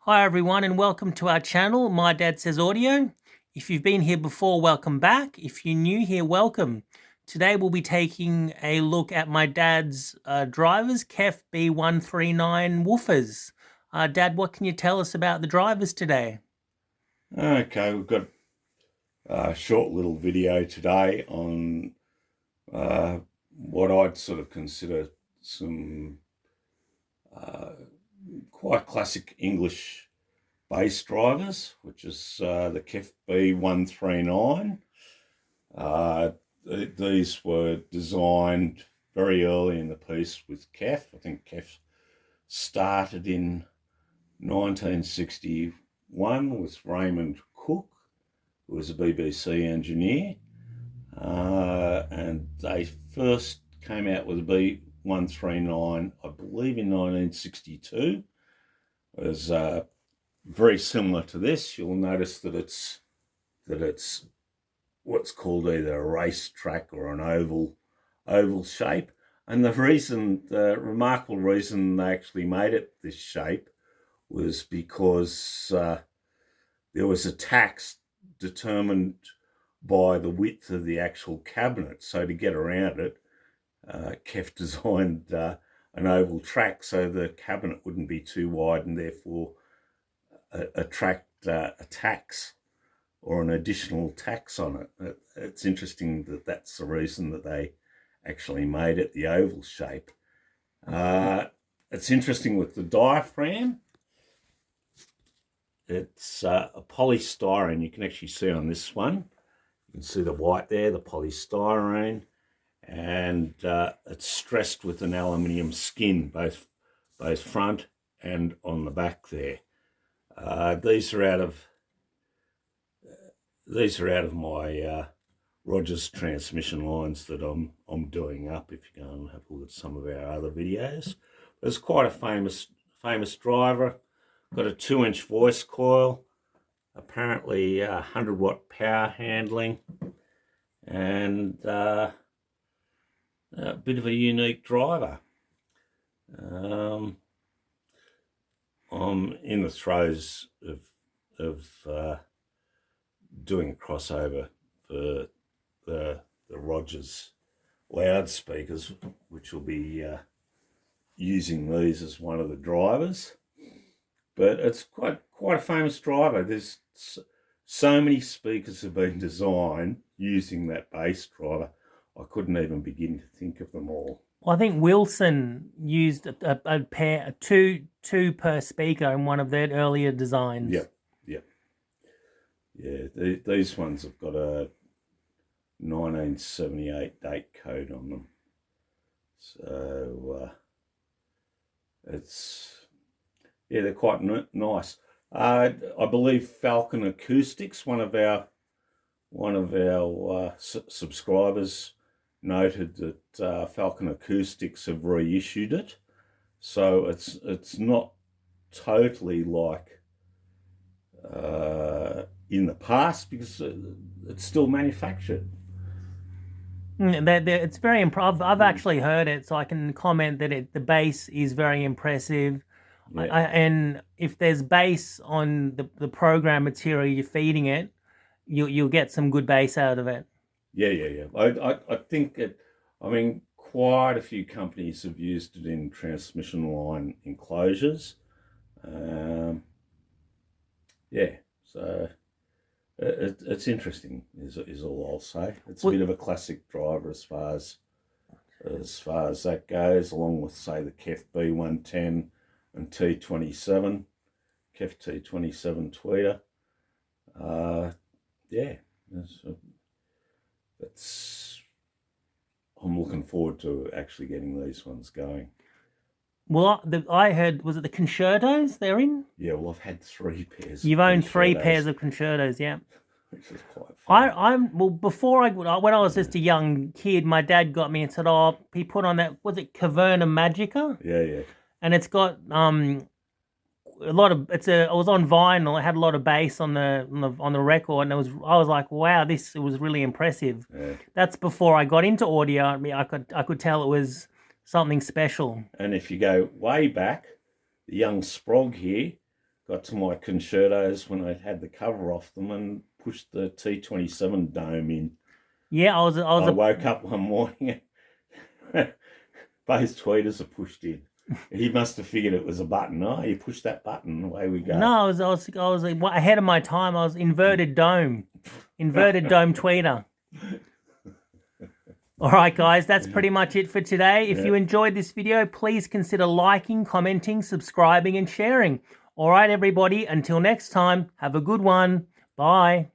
Hi everyone and welcome to our channel, My Dad Says Audio. If you've been here before, welcome back. If you're new here, welcome. Today we'll be taking a look at my dad's drivers, KEF B139 woofers. Dad, what can you tell us about the drivers today? Okay, we've got a short little video today on what I'd sort of consider some quite classic English bass drivers, which is the KEF B139. These were designed very early in the piece with KEF. I think KEF started in 1961 with Raymond Cook, who was a BBC engineer, and they first came out with a B139, I believe, in 1962. It was very similar to this. You'll notice that it's what's called either a race track or an oval shape. And the remarkable reason they actually made it this shape was because there was a tax determined by the width of the actual cabinet. So to get around it, KEF designed an oval track so the cabinet wouldn't be too wide and therefore attract a tax or an additional tax on it. It's interesting that that's the reason that they actually made it the oval shape. It's interesting with the diaphragm. It's a polystyrene. You can actually see on this one. You can see the white there, the polystyrene, and it's stressed with an aluminium skin, both front and on the back there. These are out of my Rogers transmission lines that I'm doing up. If you go and have a look at some of our other videos, it's quite a famous driver. Got a 2-inch voice coil, apparently 100-watt power handling, and a bit of a unique driver. I'm in the throes of doing a crossover for the Rogers loudspeakers, which will be using these as one of the drivers. But it's quite a famous driver. There's so many speakers have been designed using that bass driver. I couldn't even begin to think of them all. Well, I think Wilson used a pair, two per speaker in one of their earlier designs. Yep. Yeah, these ones have got a 1978 date code on them. So they're quite nice. I believe Falcon Acoustics, one of our subscribers, noted that Falcon Acoustics have reissued it, so it's not totally like in the past because it's still manufactured. It's very impressive. I've actually heard it, so I can comment that the bass is very impressive. Yeah. And if there's bass on the program material you're feeding it, you'll get some good bass out of it. Yeah. I think it. I mean, quite a few companies have used it in transmission line enclosures. So it's interesting. Is all I'll say. It's a bit of a classic driver as far as that goes, along with say the KEF B110 and T27, KEF T27 tweeter. I'm looking forward to actually getting these ones going. Well, I heard, was it the concertos they're in? Yeah, well, I've had 3 pairs. You've owned 3 pairs of concertos, yeah. Which is quite fun. When I was just a young kid, my dad got me and said, he put on that, was it Caverna Magica? Yeah. And it's got a lot of, it was on vinyl. It had a lot of bass on the record, and I was like, wow, it was really impressive. Yeah. That's before I got into audio. I mean, I could tell it was something special. And if you go way back, the young Sprog here got to my concertos when I had the cover off them and pushed the T27 dome in. Yeah, I woke up one morning and both tweeters are pushed in. He must have figured it was a button. Oh, you push that button, away we go. No, I was ahead of my time. I was inverted dome tweeter. All right, guys, that's pretty much it for today. If you enjoyed this video, please consider liking, commenting, subscribing, and sharing. All right, everybody, until next time, have a good one. Bye.